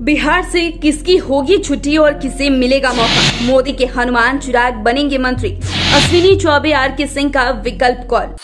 बिहार से किसकी होगी छुट्टी और किसे मिलेगा मौका? मोदी के हनुमान चिराग बनेंगे मंत्री। अश्विनी चौबे आरके सिंह का विकल्प कौन?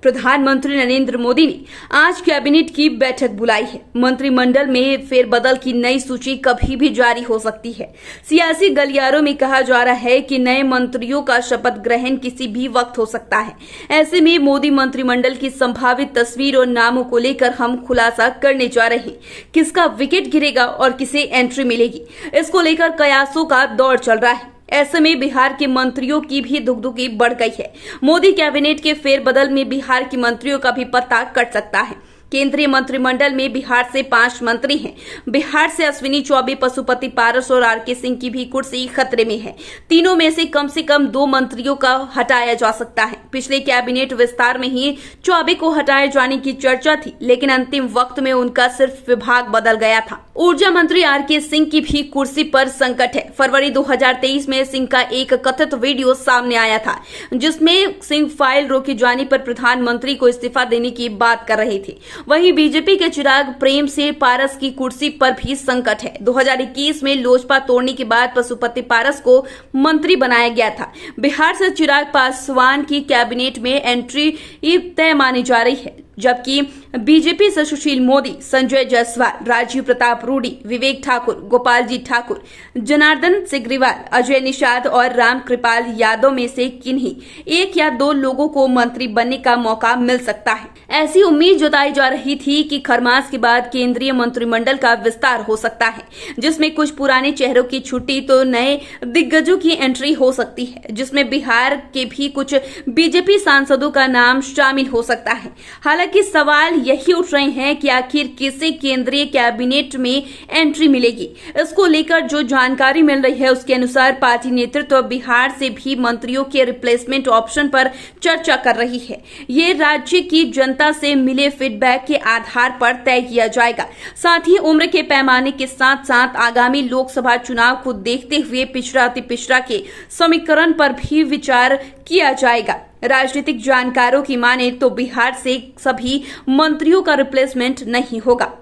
प्रधानमंत्री नरेंद्र मोदी ने आज कैबिनेट की बैठक बुलाई है। मंत्रिमंडल में फेरबदल की नई सूची कभी भी जारी हो सकती है। सियासी गलियारों में कहा जा रहा है कि नए मंत्रियों का शपथ ग्रहण किसी भी वक्त हो सकता है। ऐसे में मोदी मंत्रिमंडल की संभावित तस्वीर और नामों को लेकर हम खुलासा करने जा रहे हैं। किसका विकेट गिरेगा और किसे एंट्री मिलेगी, इसको लेकर कयासों का दौर चल रहा है। ऐसे में बिहार के मंत्रियों की भी धुकधुकी बढ़ गई है। मोदी कैबिनेट के फेरबदल में बिहार के मंत्रियों का भी पत्ता कट सकता है। केंद्रीय मंत्रिमंडल में बिहार से 5 मंत्री हैं। बिहार से अश्विनी चौबे, पशुपति पारस और आरके सिंह की भी कुर्सी खतरे में है। तीनों में से कम 2 मंत्रियों का हटाया जा सकता है। पिछले कैबिनेट विस्तार में ही चौबे को हटाए जाने की चर्चा थी, लेकिन अंतिम वक्त में उनका सिर्फ विभाग बदल गया था। ऊर्जा मंत्री आरके सिंह की भी कुर्सी पर संकट है। फरवरी 2023 में सिंह का एक कथित वीडियो सामने आया था, जिसमें सिंह फाइल रोके जाने पर प्रधानमंत्री को इस्तीफा देने की बात कर रहे थे। वहीं बीजेपी के चिराग प्रेम से पारस की कुर्सी पर भी संकट है। 2021 में लोजपा तोड़ने के बाद पशुपति पारस को मंत्री बनाया गया था। बिहार से चिराग पासवान की कैबिनेट में एंट्री तय मानी जा रही है, जबकि बीजेपी से सुशील मोदी, संजय जायसवाल, राजीव प्रताप रूडी, विवेक ठाकुर, गोपाल जी ठाकुर, जनार्दन सिग्रीवाल, अजय निषाद और राम कृपाल यादव में से किन्हीं 1 या 2 लोगों को मंत्री बनने का मौका मिल सकता है। ऐसी उम्मीद जताई जा रही थी कि खरमास के बाद केंद्रीय मंत्रिमंडल का विस्तार हो सकता है, जिसमें कुछ पुराने चेहरों की छुट्टी तो नए दिग्गजों की एंट्री हो सकती है, जिसमें बिहार के भी कुछ बीजेपी सांसदों का नाम शामिल हो सकता है। हालांकि सवाल यही उठ रहे हैं कि आखिर किसे केंद्रीय कैबिनेट में एंट्री मिलेगी। इसको लेकर जो जानकारी मिल रही है, उसके अनुसार पार्टी नेतृत्व बिहार से भी मंत्रियों के रिप्लेसमेंट ऑप्शन पर चर्चा कर रही है। ये राज्य की जनता से मिले फीडबैक के आधार पर तय किया जाएगा। साथ ही उम्र के पैमाने के साथ साथ आगामी लोकसभा चुनाव को देखते हुए पिछड़ा अति पिछड़ा के समीकरण पर भी विचार किया जाएगा। राजनीतिक जानकारों की माने तो बिहार से सभी मंत्रियों का रिप्लेसमेंट नहीं होगा।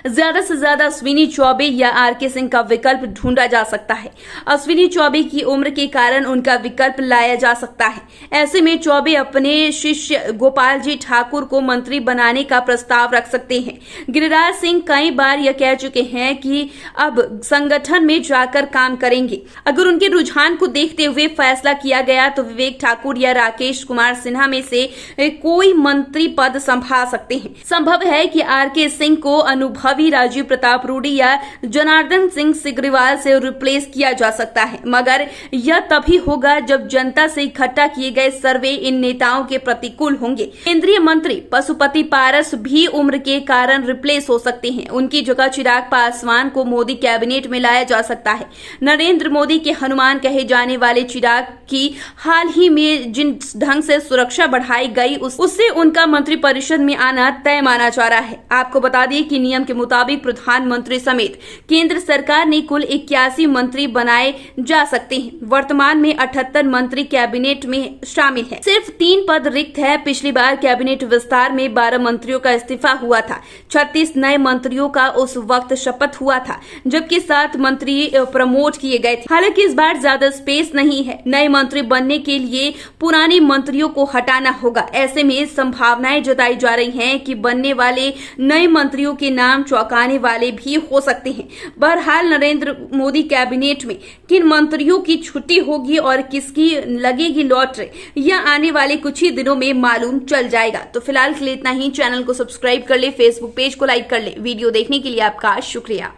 ज्यादा से ज्यादा अश्विनी चौबे या आरके सिंह का विकल्प ढूंढा जा सकता है। अश्विनी चौबे की उम्र के कारण उनका विकल्प लाया जा सकता है। ऐसे में चौबे अपने शिष्य गोपाल जी ठाकुर को मंत्री बनाने का प्रस्ताव रख सकते हैं। गिरिराज सिंह कई बार यह कह चुके हैं कि अब संगठन में जाकर काम करेंगे। अगर उनके रुझान को देखते हुए फैसला किया गया तो विवेक ठाकुर या राकेश कुमार सिन्हा में से कोई मंत्री पद संभाल सकते हैं। संभव है कि आरके सिंह को अनुभव राजीव प्रताप रूडी या जनार्दन सिंह सिग्रीवाल से रिप्लेस किया जा सकता है, मगर यह तभी होगा जब जनता से इकट्ठा किए गए सर्वे इन नेताओं के प्रतिकूल होंगे। केंद्रीय मंत्री पशुपति पारस भी उम्र के कारण रिप्लेस हो सकते हैं। उनकी जगह चिराग पासवान को मोदी कैबिनेट में लाया जा सकता है। नरेंद्र मोदी के हनुमान कहे जाने वाले चिराग की हाल ही में जिन ढंग से सुरक्षा बढ़ाई गई, उससे उनका मंत्रिपरिषद में आना तय माना जा रहा है। आपको बता दें कि नियम के मुताबिक प्रधानमंत्री समेत केंद्र सरकार ने कुल 81 मंत्री बनाए जा सकते हैं। वर्तमान में 78 मंत्री कैबिनेट में शामिल हैं। सिर्फ 3 पद रिक्त है। पिछली बार कैबिनेट विस्तार में 12 मंत्रियों का इस्तीफा हुआ था। 36 नए मंत्रियों का उस वक्त शपथ हुआ था, जबकि 7 मंत्री प्रमोट किए गए थे। हालांकि इस बार ज्यादा स्पेस नहीं है। नए मंत्री बनने के लिए पुराने मंत्रियों को हटाना होगा। ऐसे में संभावनाएं जताई जा रही हैं कि बनने वाले नए मंत्रियों के नाम चौंकाने वाले भी हो सकते हैं। बहरहाल नरेंद्र मोदी कैबिनेट में किन मंत्रियों की छुट्टी होगी और किसकी लगेगी लॉटरी, यह आने वाले कुछ ही दिनों में मालूम चल जाएगा। तो फिलहाल के लिए इतना ही। चैनल को सब्सक्राइब कर ले, फेसबुक पेज को लाइक कर ले। वीडियो देखने के लिए आपका शुक्रिया।